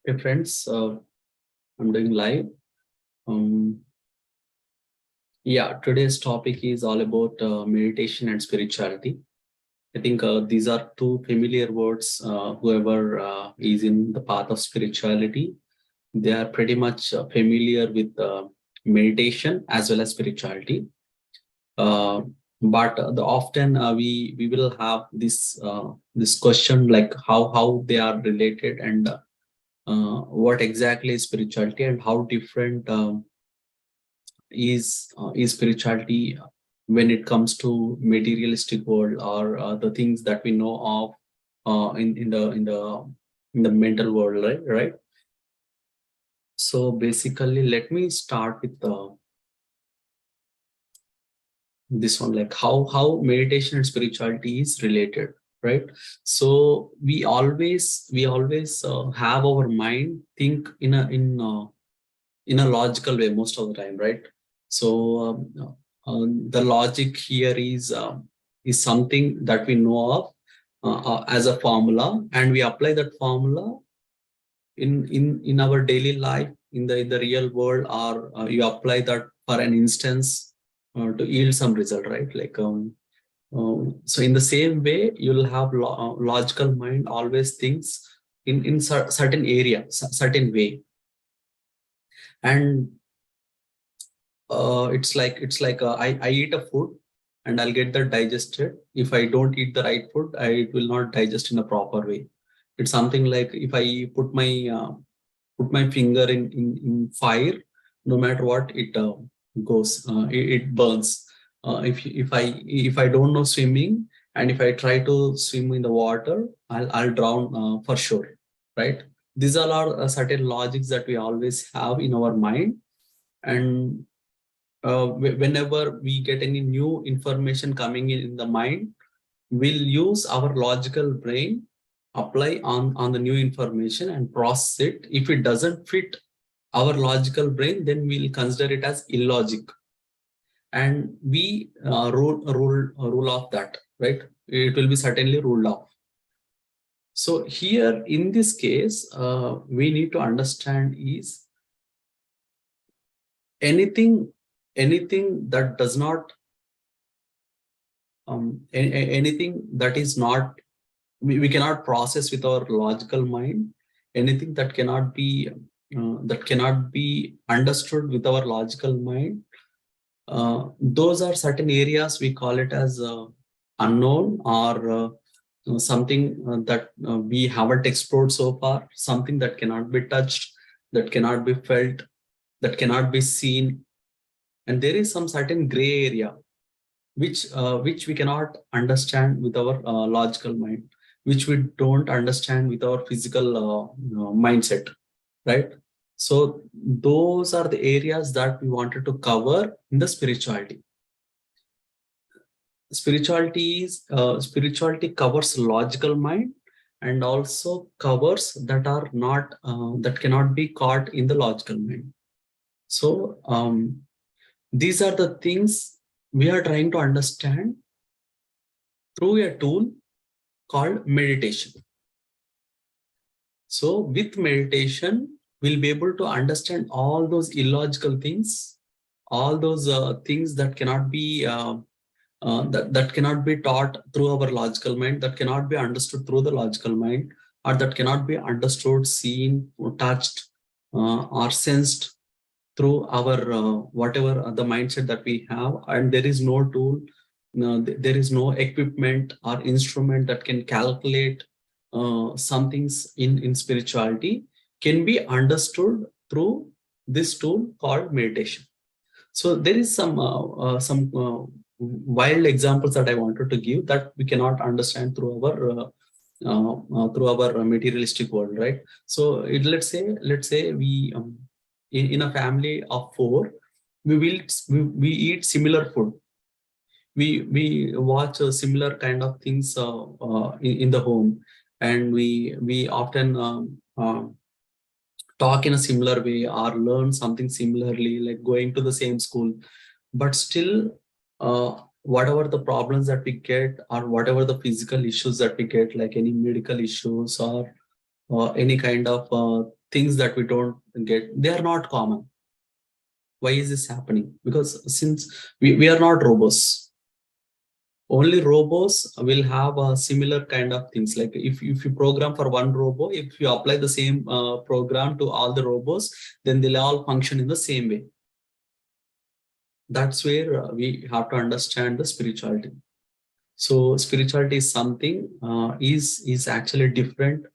Hey friends, I'm doing live. Um, Today's topic is all about meditation and spirituality. I think these are two familiar words. Whoever is in the path of spirituality, they are pretty much familiar with meditation as well as spirituality. But the often we will have this question like how they are related and what exactly is spirituality and how different. Is spirituality when it comes to materialistic world or the things that we know of in the mental world, right. So basically let me start with this one, like how meditation and spirituality is related, right. So we always have our mind think in a logical way most of the time, right? So the logic here is something that we know of as a formula, and we apply that formula in our daily life in the real world, or you apply that for an instance to yield some result, right? So in the same way, you'll have logical mind always thinks in certain area, certain way, and I eat a food and I'll get that digested. If I don't eat the right food, it will not digest in a proper way. It's something like if I put my finger in fire, no matter what, it goes, it burns. If I don't know swimming, and if I try to swim in the water, I'll drown for sure, right? These are our certain logics that we always have in our mind, and whenever we get any new information coming in the mind, we'll use our logical brain, apply on the new information and process it. If it doesn't fit our logical brain, then we'll consider it as illogic, and we rule off that, right? It will be certainly ruled off. So here in this case, we need to understand is anything that does not anything that is not, we cannot process with our logical mind, anything that cannot be understood with our logical mind, those are certain areas we call it as unknown, or something that we haven't explored so far, something that cannot be touched, that cannot be felt, that cannot be seen. And there is some certain gray area which we cannot understand with our logical mind, which we don't understand with our physical mindset, right? So those are the areas that we wanted to cover in the spirituality. Spirituality covers logical mind, and also covers that are not that cannot be caught in the logical mind. So these are the things we are trying to understand through a tool called meditation. So with meditation, we'll be able to understand all those illogical things, all those things that cannot be that cannot be taught through our logical mind, that cannot be understood through the logical mind, or that cannot be understood, seen, or touched, or sensed through our whatever the mindset that we have. And there is no tool, there is no equipment or instrument that can calculate some things in spirituality can be understood through this tool called meditation. So there is some wild examples that I wanted to give that we cannot understand through our materialistic world, right? So let's say we in a family of four, we eat similar food, we watch similar kind of things in the home, and we often talk in a similar way or learn something similarly, like going to the same school. But still, whatever the problems that we get, or whatever the physical issues that we get, like any medical issues or any kind of things that we don't get, they are not common. Why is this happening? Because since we are not robots, only robots will have a similar kind of things. Like if you program for one robot, if you apply the same program to all the robots, then they'll all function in the same way. That's where we have to understand the spirituality. So spirituality is something is actually different.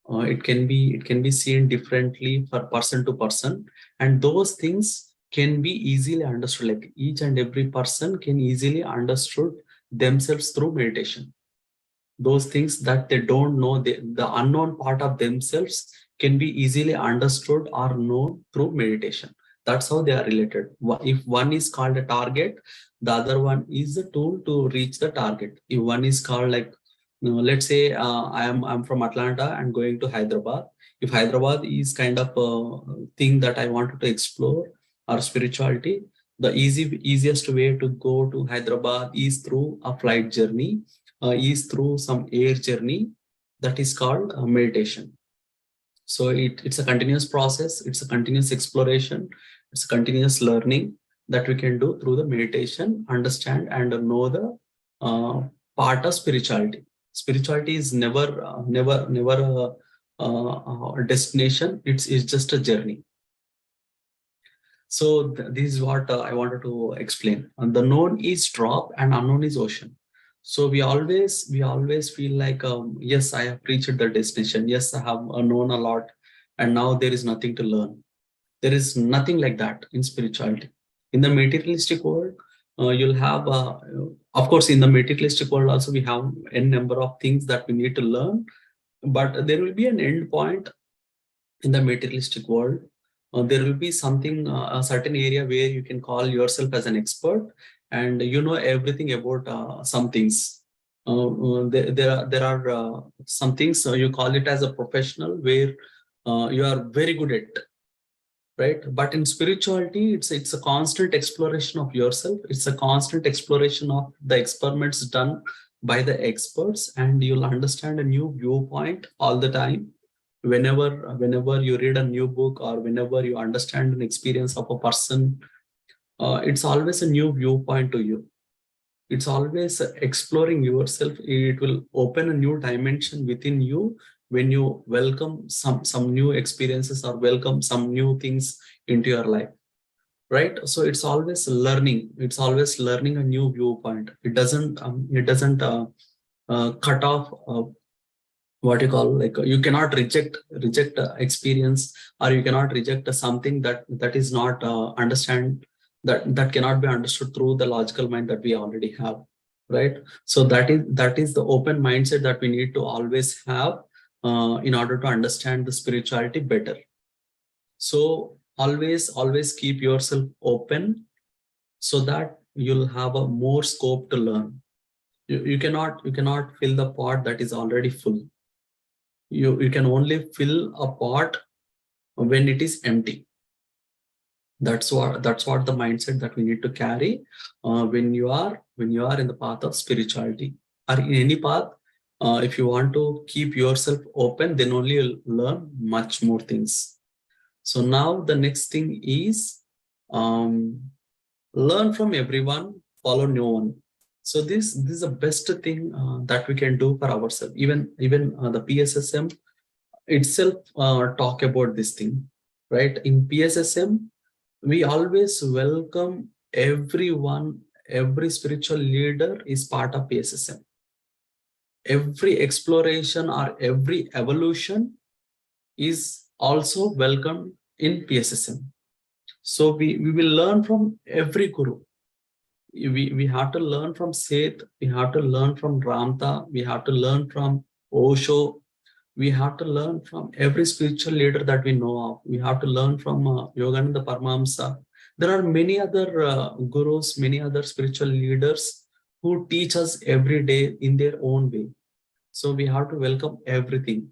It can be seen differently for person to person, and those things can be easily understood. Like each and every person can easily understood themselves through meditation. Those things that they don't know, the unknown part of themselves can be easily understood or known through meditation. That's how they are related. If one is called a target, the other one is a tool to reach the target. If one is called like, let's say I'm from Atlanta and going to Hyderabad. If Hyderabad is kind of a thing that I wanted to explore, or spirituality, the easiest way to go to Hyderabad is through a flight journey, is through some air journey. That is called meditation. So it's a continuous process, it's a continuous exploration, it's a continuous learning that we can do through the meditation, understand and know the part of spirituality. Spirituality is never a destination. It's just a journey. So this is what I wanted to explain. And the known is drop and unknown is ocean. So we always feel like, yes, I have reached the destination. Yes, I have known a lot, and now there is nothing to learn. There is nothing like that in spirituality. In the materialistic world, you'll have, of course, in the materialistic world also we have a number of things that we need to learn, but there will be an end point in the materialistic world. There will be something, a certain area where you can call yourself as an expert, and you know everything about some things. There are some things you call it as a professional where you are very good at, right? But in spirituality, it's a constant exploration of yourself. It's a constant exploration of the experiments done by the experts, and you'll understand a new viewpoint all the time. Whenever you read a new book, or whenever you understand an experience of a person, it's always a new viewpoint to you. It's always exploring yourself. It will open a new dimension within you when you welcome some new experiences or welcome some new things into your life, right? So it's always learning. It's always learning a new viewpoint. It doesn't cut off what you call, like, you cannot reject experience, or you cannot reject something that is not understand, that cannot be understood through the logical mind that we already have, right? So that is the open mindset that we need to always have in order to understand the spirituality better. So always keep yourself open, so that you'll have a more scope to learn. You cannot fill the pot that is already full. You can only fill a pot when it is empty. That's what the mindset that we need to carry when you are in the path of spirituality, or in any path. If you want to keep yourself open, then only you'll learn much more things. So now the next thing is, learn from everyone, follow no one. So this is the best thing that we can do for ourselves. Even the PSSM itself talk about this thing, right? In PSSM, we always welcome everyone. Every spiritual leader is part of PSSM. Every exploration or every evolution is also welcomed in PSSM. So we will learn from every guru. We have to learn from Seth, we have to learn from Ramta, we have to learn from Osho, we have to learn from every spiritual leader that we know of. We have to learn from Yogananda Paramahamsa. There are many other gurus, many other spiritual leaders who teach us every day in their own way. So we have to welcome everything.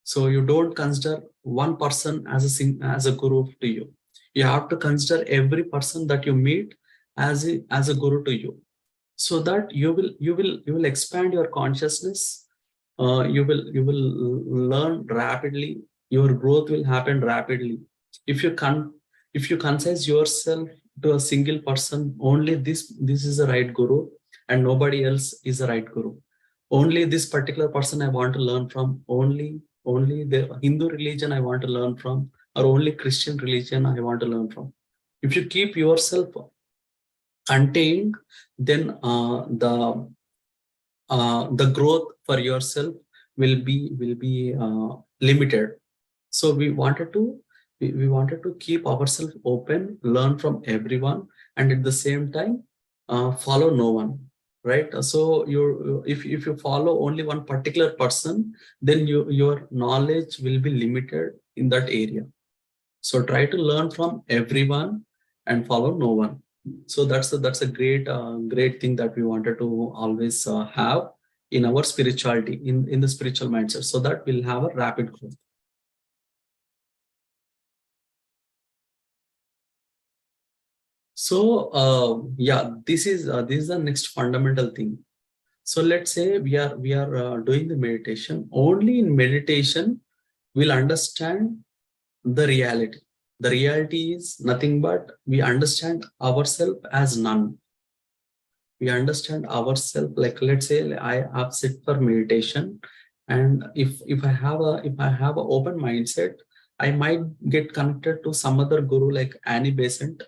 So you don't consider one person as a guru to you. You have to consider every person that you meet as a guru to you, so that you will expand your consciousness. You will learn rapidly. your growth will happen rapidly. If you if you concise yourself to a single person, only this is the right guru and nobody else is the right guru. Only this particular person I want to learn from, only the Hindu religion I want to learn from, or only Christian religion I want to learn from. If you keep yourself contained, then the growth for yourself will be limited. So we wanted to keep ourselves open, learn from everyone, and at the same time follow no one, right? So if you follow only one particular person, then your knowledge will be limited in that area. So try to learn from everyone and follow no one. So that's a great thing that we wanted to always have in our spirituality, in the spiritual mindset, so that we'll have a rapid growth. So yeah, this is the next fundamental thing. So let's say we are doing the meditation. Only in meditation we'll understand the reality. The reality is nothing but we understand ourselves as none. We understand ourselves, like let's say I have sit for meditation, and if I have an open mindset, I might get connected to some other guru like Annie Besant,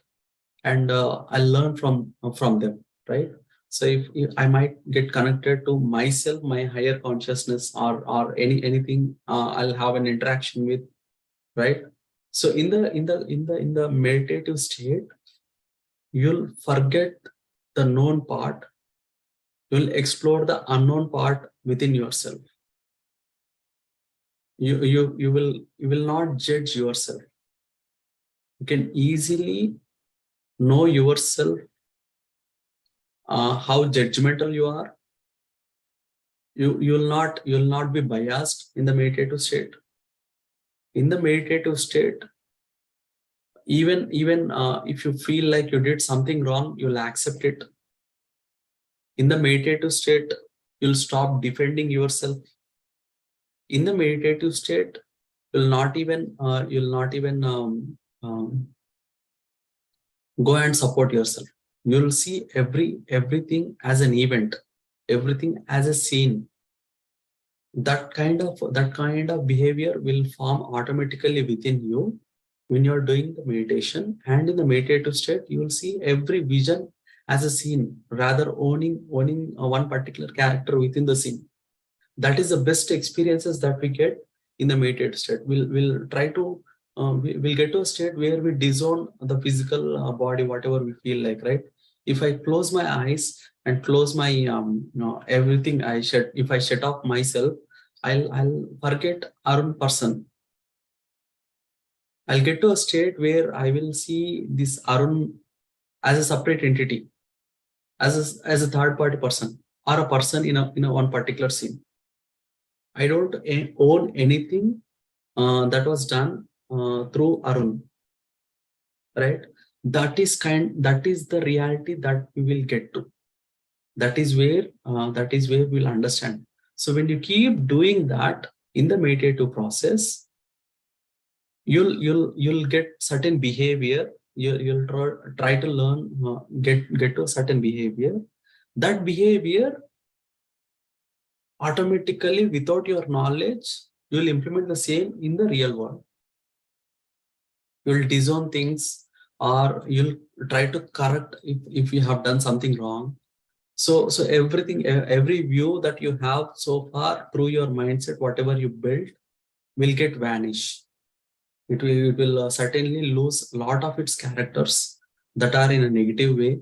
and I learn from them, right? So if I might get connected to myself, my higher consciousness, or anything I'll have an interaction with, right? So in the meditative state, you'll forget the known part. You'll explore the unknown part within yourself. You will not judge yourself. You can easily know yourself, how judgmental you are. You'll not be biased in the meditative state. In the meditative state, even if you feel like you did something wrong, you'll accept it. In the meditative state, you'll stop defending yourself. In the meditative state, you'll not even go and support yourself. You'll see everything as an event, everything as a scene. That kind of behavior will form automatically within you when you're doing the meditation. And in the meditative state, you will see every vision as a scene, rather owning one particular character within the scene. That is the best experiences that we get in the meditative state. We'll try to we'll get to a state where we disown the physical body, whatever we feel like, right? If I close my eyes and close my everything, if I shut off myself, I'll forget Arun person. I'll get to a state where I will see this Arun as a separate entity, as a third party person, or a person in a one particular scene. I don't own anything that was done through Arun, right? That is the reality that we will get to. That is where we'll understand. So when you keep doing that in the meditative process, you'll get certain behavior. You'll try to learn, get to a certain behavior. That behavior automatically, without your knowledge, you'll implement the same in the real world. You'll disown things, or you'll try to correct if you have done something wrong. So everything, every view that you have so far through your mindset, whatever you built, will get vanished. It will certainly lose a lot of its characters that are in a negative way.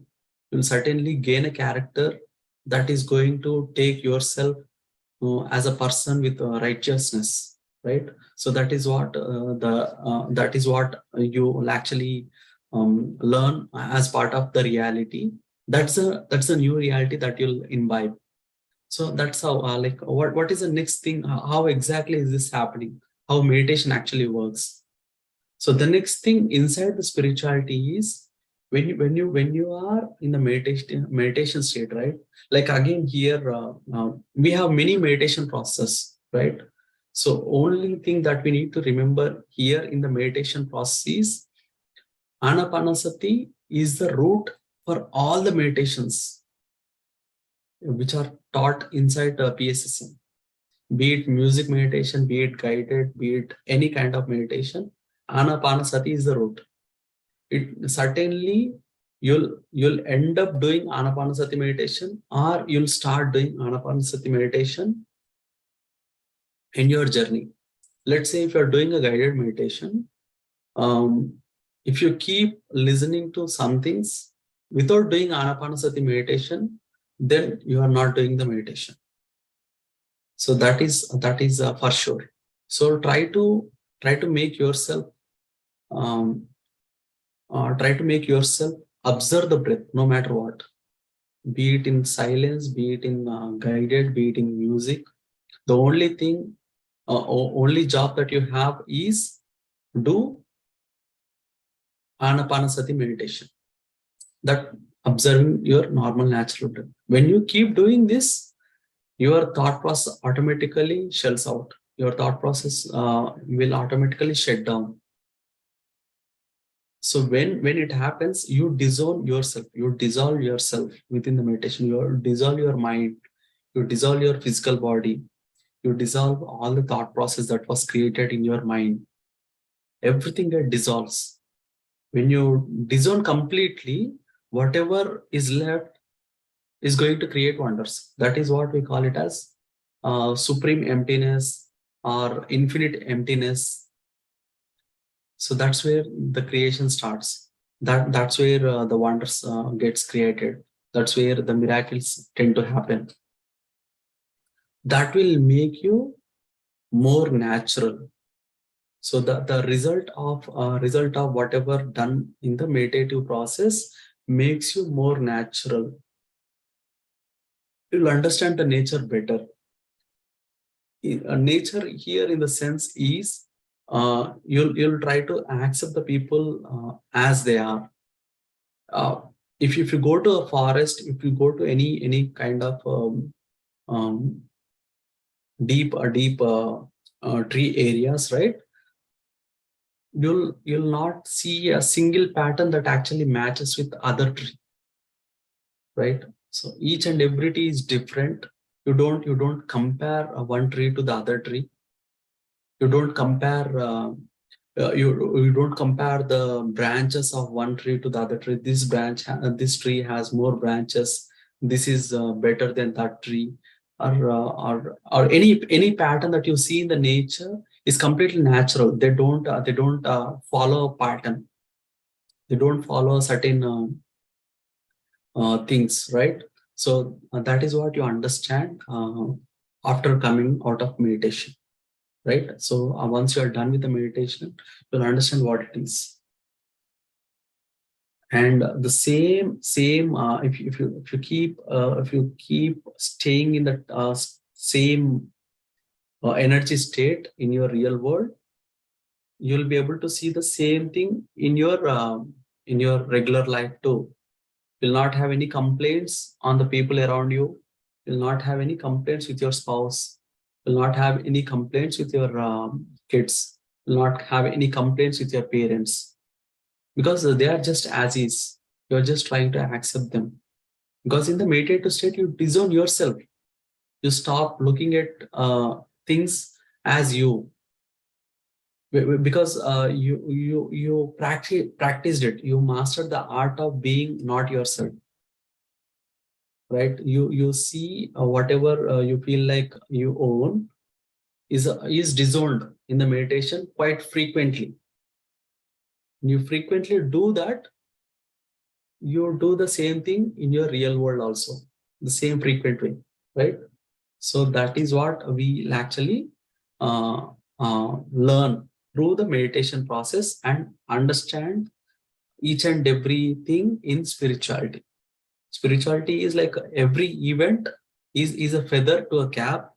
You'll certainly gain a character that is going to take yourself as a person with righteousness, right? So that is what you will actually learn as part of the reality. That's a new reality that you'll imbibe. So that's how like what is the next thing? How exactly is this happening? How meditation actually works? So the next thing inside the spirituality is when you are in the meditation state, right? Like again here we have many meditation process, right? So only thing that we need to remember here in the meditation process is Anapanasati is the root for all the meditations which are taught inside PSSM. Be it music meditation, be it guided, be it any kind of meditation, Anapanasati is the root. It certainly you'll end up doing Anapanasati meditation, or you'll start doing Anapanasati meditation in your journey. Let's say if you're doing a guided meditation, if you keep listening to some things without doing Anapanasati meditation, then you are not doing the meditation. So that is for sure. So try to make yourself observe the breath no matter what, be it in silence, be it in guided, be it in music. The only thing, only job that you have is do Anapanasati meditation, that observing your normal natural breath. When you keep doing this, your thought process automatically shells out. Your thought process will automatically shut down. So when it happens, you dissolve yourself. You dissolve yourself within the meditation. You dissolve your mind. You dissolve your physical body. You dissolve all the thought process that was created in your mind. Everything that dissolves. When you dissolve completely, whatever is left is going to create wonders. That is what we call it as supreme emptiness or infinite emptiness. So that's where the creation starts. That's where the wonders gets created. That's where the miracles tend to happen. That will make you more natural. So the result of whatever done in the meditative process makes you more natural. You'll understand the nature better. Nature here in the sense is you'll try to accept the people as they are. If you go to a forest, if you go to any kind of deep tree areas, right? You'll not see a single pattern that actually matches with other tree, right? So each and every tree is different. You don't compare one tree to the other tree. You don't compare you don't compare the branches of one tree to the other tree. This tree has more branches. This is better than that tree, or any pattern that you see in the nature is completely natural. They don't follow a pattern. They don't follow certain things, right? So that is what you understand after coming out of meditation, right? So once you are done with the meditation, you'll understand what it is. And the same if you keep staying in the same energy state in your real world, you'll be able to see the same thing in your regular life too. You'll not have any complaints on the people around you. You'll not have any complaints with your spouse. You'll not have any complaints with your kids. You'll not have any complaints with your parents, because they are just as is. You're just trying to accept them. Because in the meditative state, you disown yourself. You stop looking at things as you, because you practiced it. You mastered the art of being not yourself, right? You see whatever you feel like you own is disowned in the meditation quite frequently. You frequently do that, you do the same thing in your real world also, the same frequent way, right? So that is what we actually learn through the meditation process and understand each and everything in spirituality. Spirituality is like every event is a feather to a cap.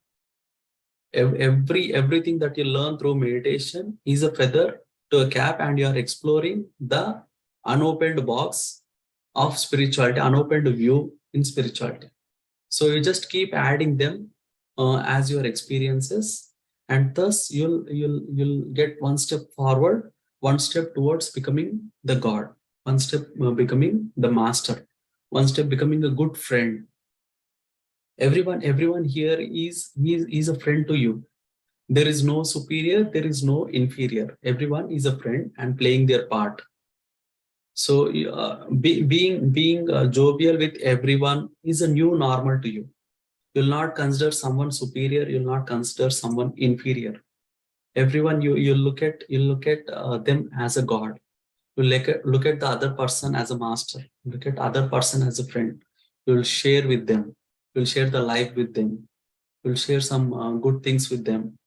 Everything that you learn through meditation is a feather to a cap, and you are exploring the unopened box of spirituality, unopened view in spirituality. So you just keep adding them as your experiences, and thus you'll get one step forward, one step towards becoming the God, one step becoming the master, one step becoming a good friend. Everyone here is a friend to you. There is no superior, there is no inferior. Everyone is a friend and playing their part. So being jovial with everyone is a new normal to you. You'll not consider someone superior. You'll not consider someone inferior. Everyone you look at them as a god. You look at the other person as a master. Look at other person as a friend. You'll share with them. You'll share the life with them. You'll share some good things with them.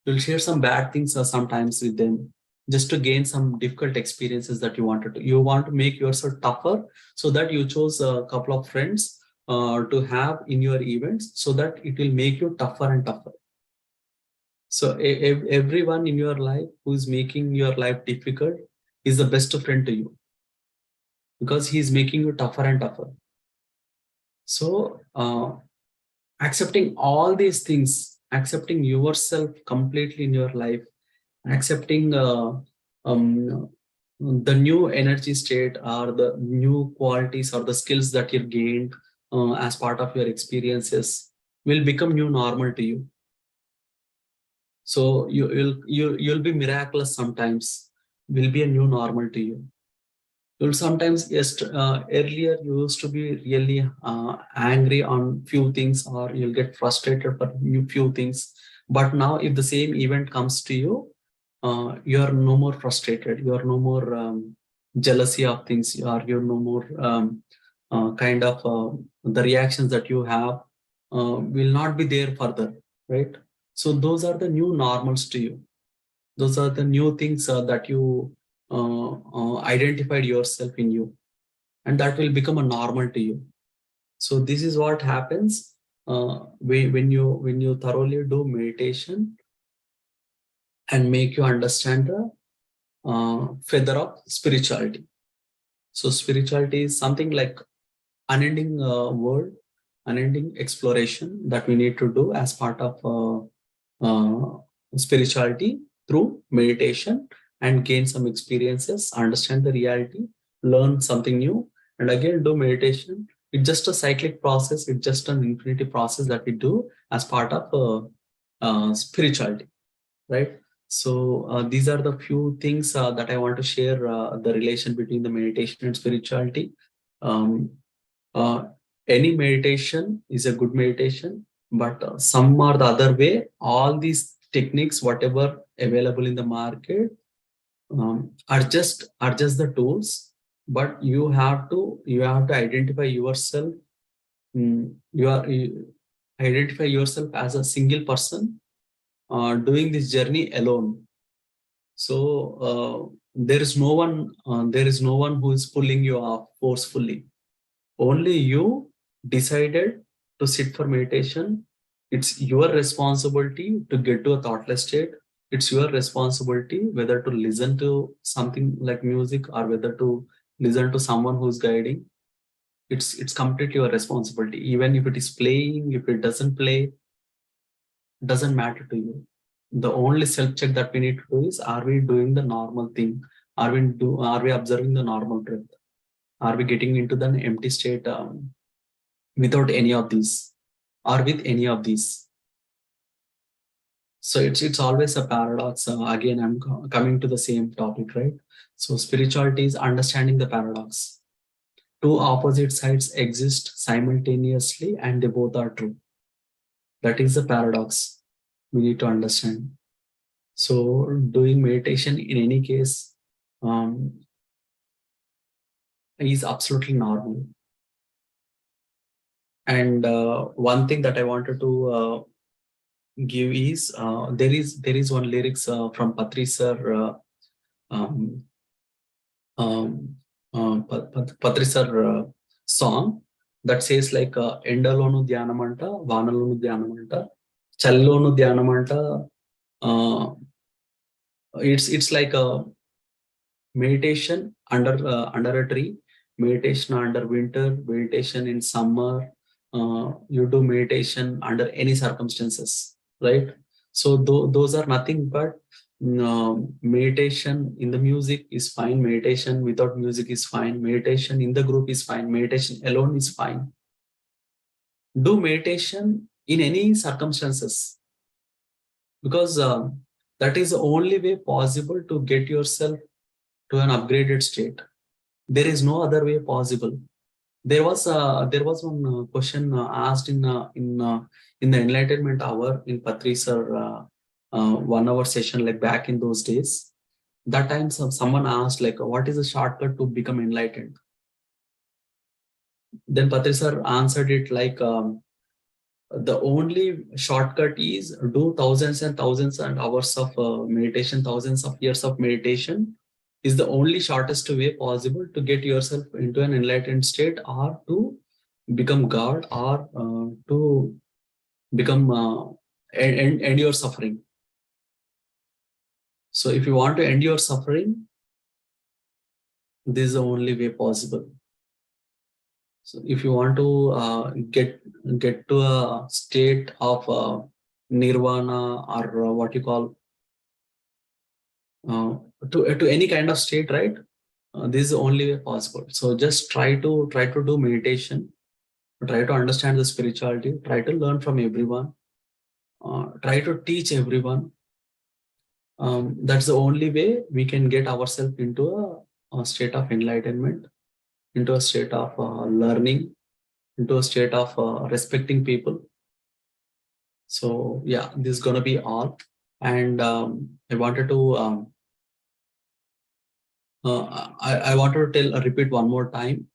You'll share some bad things sometimes with them, just to gain some difficult experiences that you wanted to. You want to make yourself tougher, so that you chose a couple of friends to have in your events, so that it will make you tougher and tougher. So everyone in your life who is making your life difficult is the best friend to you, because he is making you tougher and tougher. So accepting all these things, accepting yourself completely in your life, accepting the new energy state or the new qualities or the skills that you gained as part of your experiences will become new normal to you. So you'll be miraculous sometimes, will be a new normal to you. You'll sometimes, yes, earlier you used to be really angry on few things, or you'll get frustrated for few things. But now if the same event comes to you, you are no more frustrated. You are no more jealousy of things. You're no more kind of the reactions that you have will not be there further, right? So those are the new normals to you. Those are the new things that you identified yourself in you, and that will become a normal to you. So this is what happens when you thoroughly do meditation and make you understand the feather of spirituality. So spirituality is something like unending world, unending exploration that we need to do as part of spirituality through meditation, and gain some experiences, understand the reality, learn something new, and again do meditation. It's just a cyclic process. It's just an infinity process that we do as part of spirituality, right? So these are the few things that I want to share, the relation between the meditation and spirituality. Um, uh, any meditation is a good meditation, but some or the other way, all these techniques, whatever available in the market, are just the tools. But you have to identify yourself. You identify yourself as a single person doing this journey alone. So there is no one who is pulling you off forcefully. Only you decided to sit for meditation. It's your responsibility to get to a thoughtless state. It's your responsibility whether to listen to something like music or whether to listen to someone who's guiding. It's completely your responsibility. Even if it is playing, if it doesn't play, doesn't matter to you. The only self check that we need to do is, are we doing the normal thing? Are we observing the normal breath? Are we getting into the empty state without any of these, or with any of these? So it's always a paradox. Again, I'm coming to the same topic, right? So spirituality is understanding the paradox. Two opposite sides exist simultaneously, and they both are true. That is the paradox we need to understand. So doing meditation in any case is absolutely normal. And one thing that I wanted to give is there is one lyrics from Patri sir, um, Patri sir song that says like endalonu dhyanamanta, vanalonu dhyanamanta, challonu dhyanamanta. It's like a meditation under a tree, meditation under winter, meditation in summer. You do meditation under any circumstances, right? So those are nothing but meditation in the music is fine. Meditation without music is fine. Meditation in the group is fine. Meditation alone is fine. Do meditation in any circumstances, because that is the only way possible to get yourself to an upgraded state. There is no other way possible. There was one question asked in the enlightenment hour in Patri sir 1 hour session, like back in those days. That time someone asked like, what is the shortcut to become enlightened? Then Patri sir answered it like, the only shortcut is do thousands and thousands and hours of meditation, thousands of years of meditation is the only shortest way possible to get yourself into an enlightened state, or to become God, or to become end your suffering. So if you want to end your suffering, this is the only way possible. So if you want to get to a state of nirvana, or what you call to any kind of state, right? This is the only way possible. So just try to do meditation, try to understand the spirituality, try to learn from everyone, try to teach everyone. That's the only way we can get ourselves into a state of enlightenment, into a state of learning, into a state of respecting people. So yeah, this is gonna be all. And I wanted to I wanted to repeat one more time.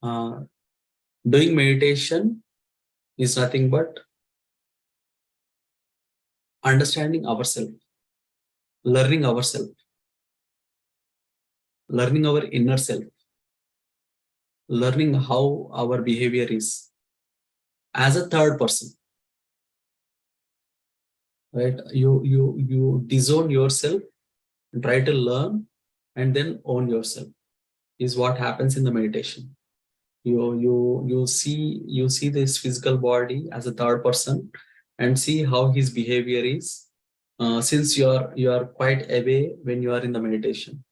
Doing meditation is nothing but understanding ourselves, learning ourselves, learning our inner self, learning how our behavior is as a third person, right? You disown yourself, try to learn, and then own yourself is what happens in the meditation. You see this physical body as a third person and see how his behavior is. Since you are quite away when you are in the meditation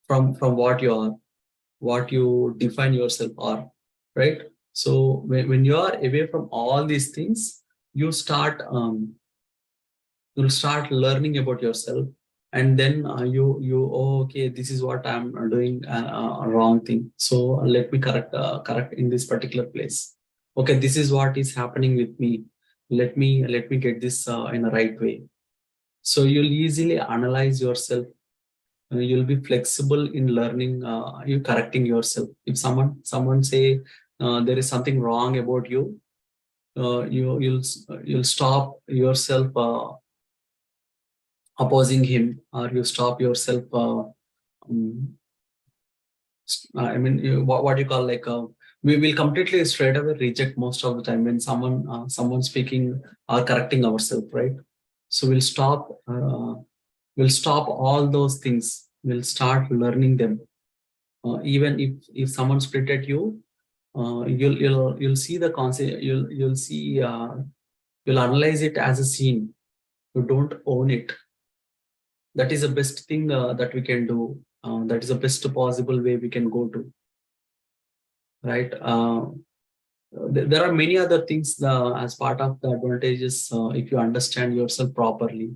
from what you are, what you define yourself are, right? So when you are away from all these things, you start you'll start learning about yourself, and then okay, this is what I'm doing a wrong thing, so let me correct in this particular place. Okay, this is what is happening with me, let me get this in the right way. So you'll easily analyze yourself. You'll be flexible in learning, you correcting yourself. If someone say there is something wrong about you, you'll stop yourself opposing him, or you stop yourself um, I mean, what you call like we will completely straight away reject most of the time when someone speaking or correcting ourselves, right? So we'll stop all those things, we'll start learning them. Even if someone split at you, you'll see the concept, you'll see you'll analyze it as a scene. You don't own it. That is the best thing that we can do. That is the best possible way we can go to, right? There are many other things as part of the advantages if you understand yourself properly.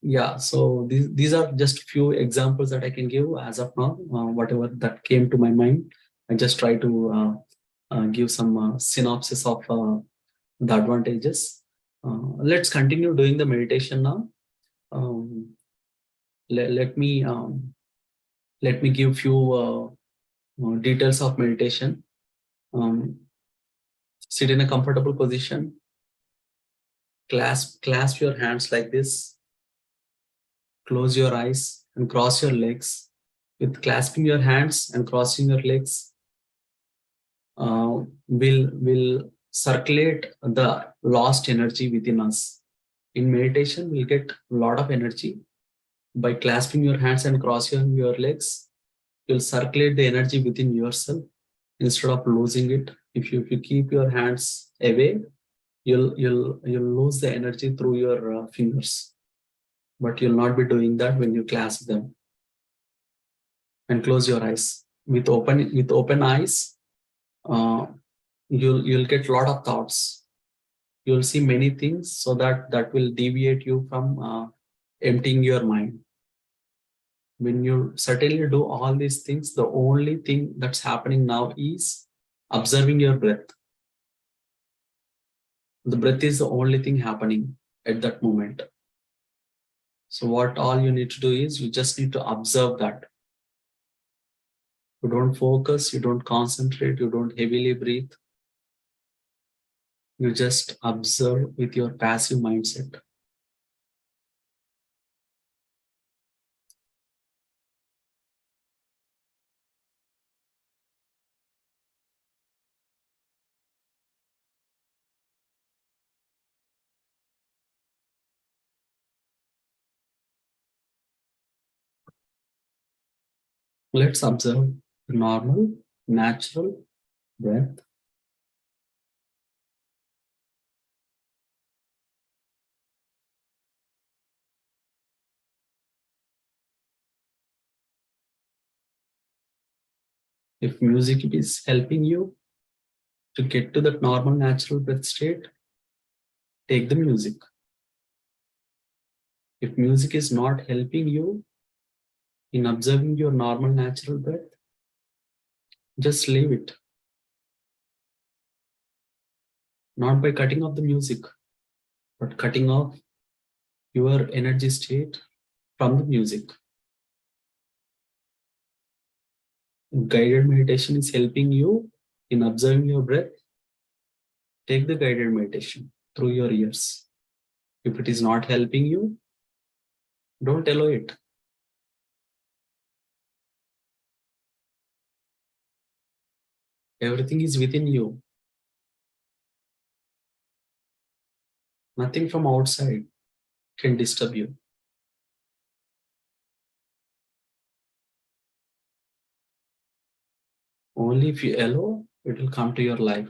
Yeah, so these are just few examples that I can give as of now. Whatever that came to my mind, I just try to give some synopsis of the advantages. Let's continue doing the meditation now. Let me give few details of meditation. Sit in a comfortable position. Clasp your hands like this. Close your eyes and cross your legs. With clasping your hands and crossing your legs, will circulate the lost energy within us. In meditation, we'll get a lot of energy. By clasping your hands and crossing your legs, you'll circulate the energy within yourself instead of losing it. If you keep your hands away, you'll lose the energy through your fingers, but you'll not be doing that when you clasp them. And close your eyes. With open eyes, uh, you'll get a lot of thoughts. You'll see many things, so that will deviate you from emptying your mind. When you certainly do all these things, the only thing that's happening now is observing your breath. The breath is the only thing happening at that moment. So what all you need to do is you just need to observe that. You don't focus, you don't concentrate, you don't heavily breathe. You just observe with your passive mindset. Let's observe the normal, natural breath. If music is helping you to get to that normal, natural breath state, take the music. If music is not helping you in observing your normal, natural breath, just leave it. Not by cutting off the music, but cutting off your energy state from the music. Guided meditation is helping you in observing your breath. Take the guided meditation through your ears. If it is not helping you, don't allow it. Everything is within you. Nothing from outside can disturb you. Only if you allow, it will come to your life.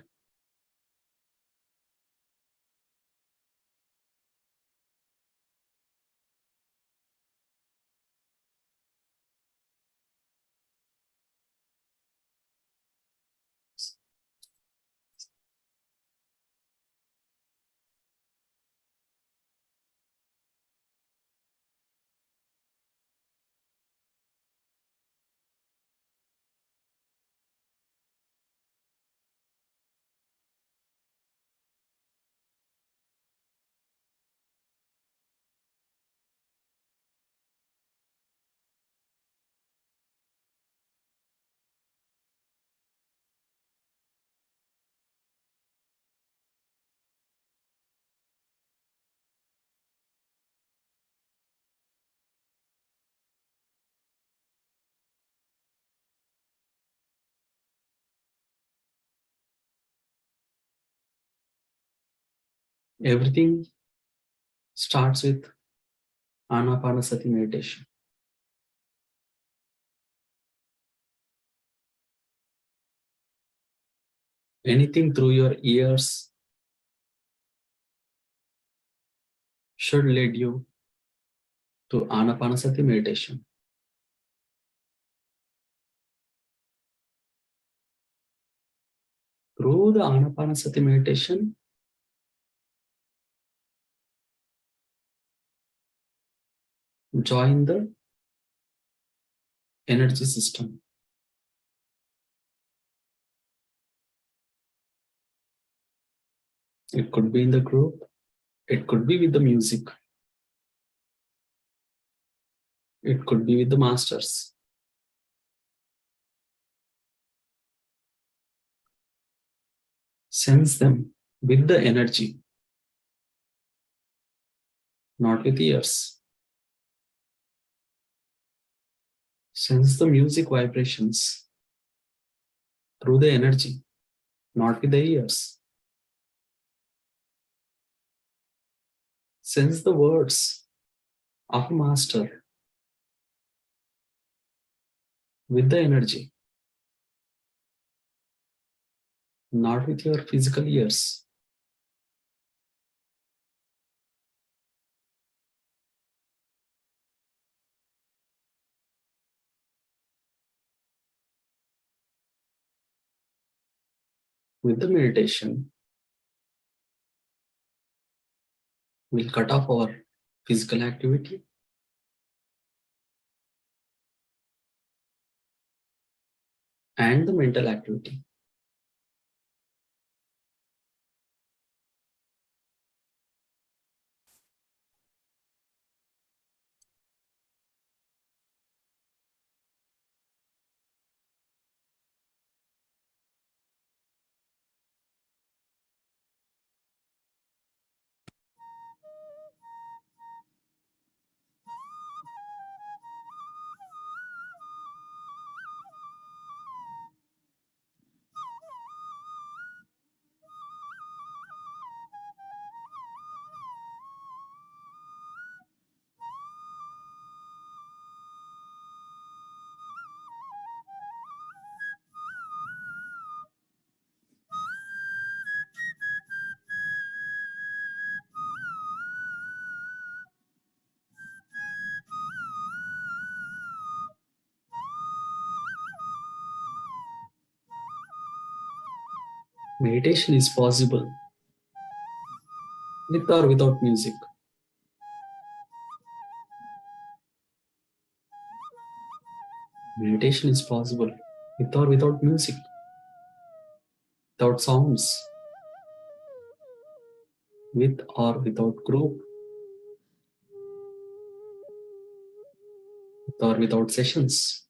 Everything starts with Anapanasati meditation. Anything through your ears should lead you to Anapanasati meditation. Through the Anapanasati meditation, join the energy system. It could be in the group, it could be with the music, it could be with the masters. Sense them with the energy, not with ears. Sense the music vibrations through the energy, not with the ears. Sense the words of a master with the energy, not with your physical ears. With the meditation, we'll cut off our physical activity and the mental activity. Meditation is possible with or without music. Meditation is possible with or without music, without sounds, with or without group, with or without sessions,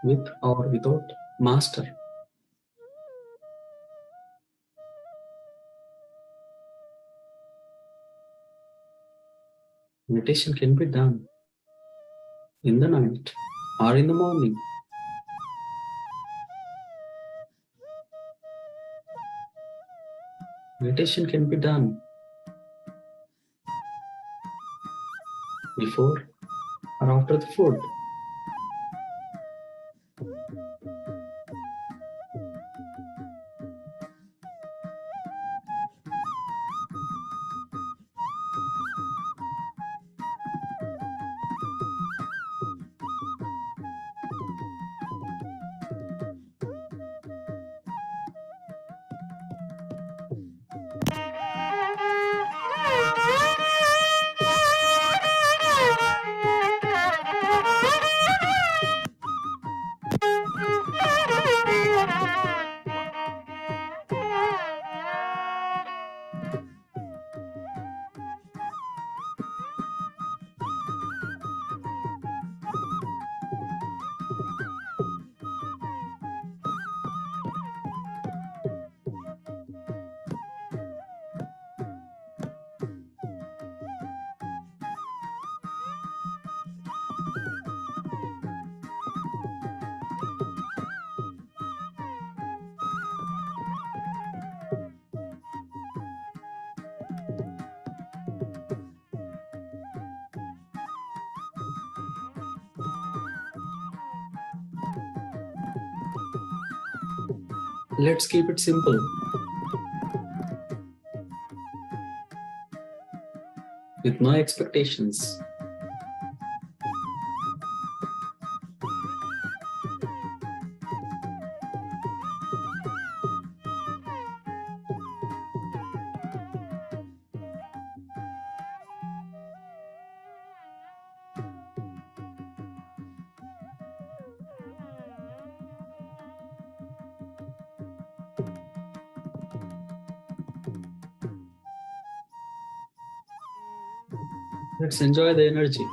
with or without master. Meditation can be done in the night or in the morning. Meditation can be done before or after the food. Let's keep it simple. With no expectations. Let's enjoy the energy.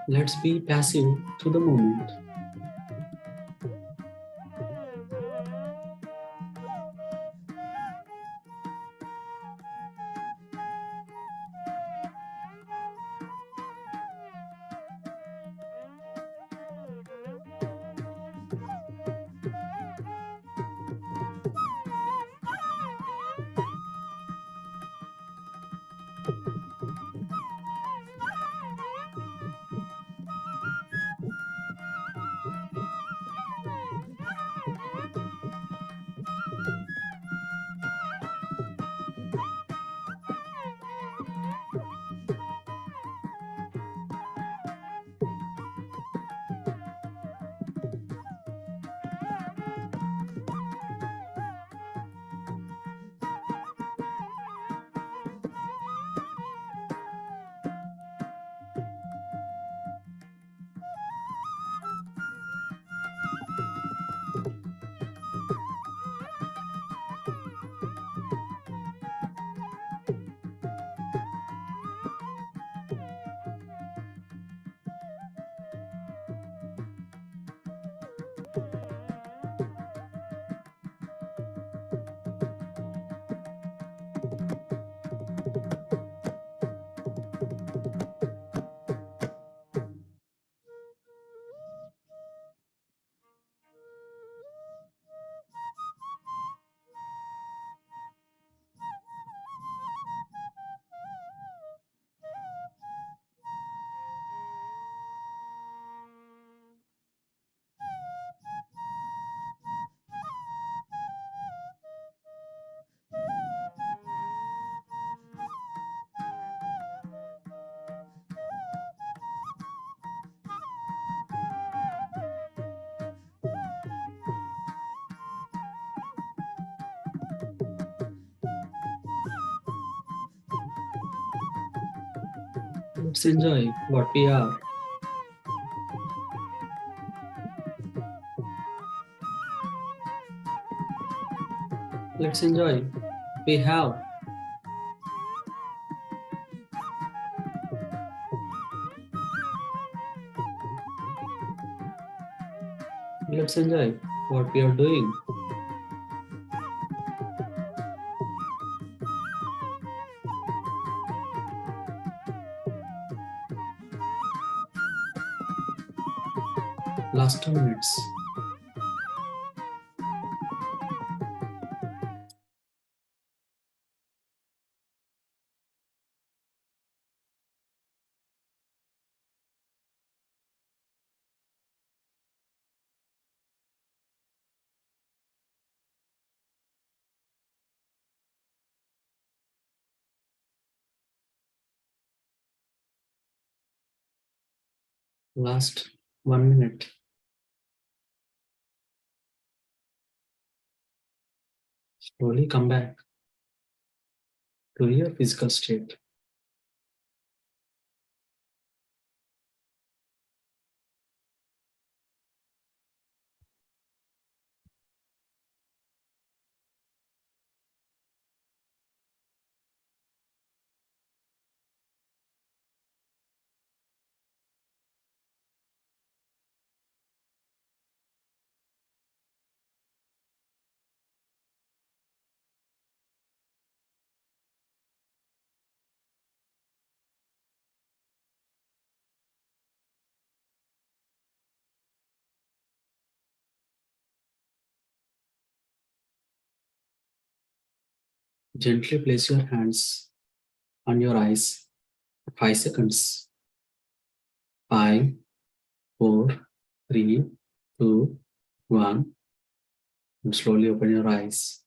Let's be passive to the moment. Let's enjoy what we are. Let's enjoy we have. Let's enjoy what we are doing. Last 2 minutes. Last 1 minute. Slowly come back to your physical state. Gently place your hands on your eyes for 5 seconds. 5, 4, 3, 2, 1. And slowly open your eyes.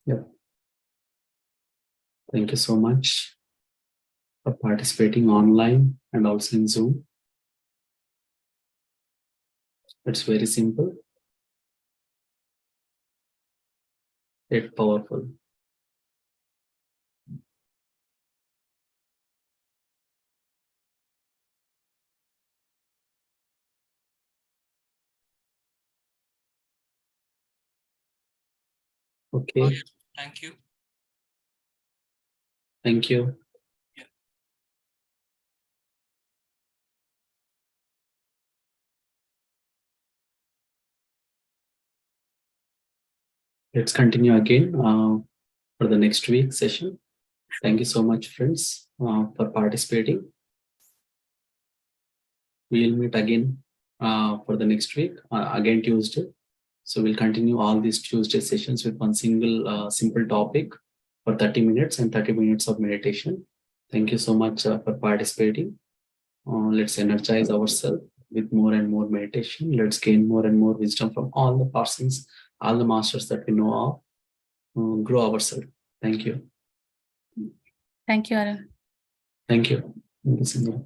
Yep. Thank you so much for participating online and also in Zoom. It's very simple yet powerful. Okay. Thank you. Thank you. Let's continue again for the next week session. Thank you so much, friends, for participating. We'll meet again for the next week, again Tuesday. So we'll continue all these Tuesday sessions with one single simple topic for 30 minutes and 30 minutes of meditation. Thank you so much for participating. Let's energize ourselves with more and more meditation. Let's gain more and more wisdom from all the persons, all the masters that we know of. Grow ourselves. Thank you. Thank you, Arun. Thank you. Thank you, Sindhu.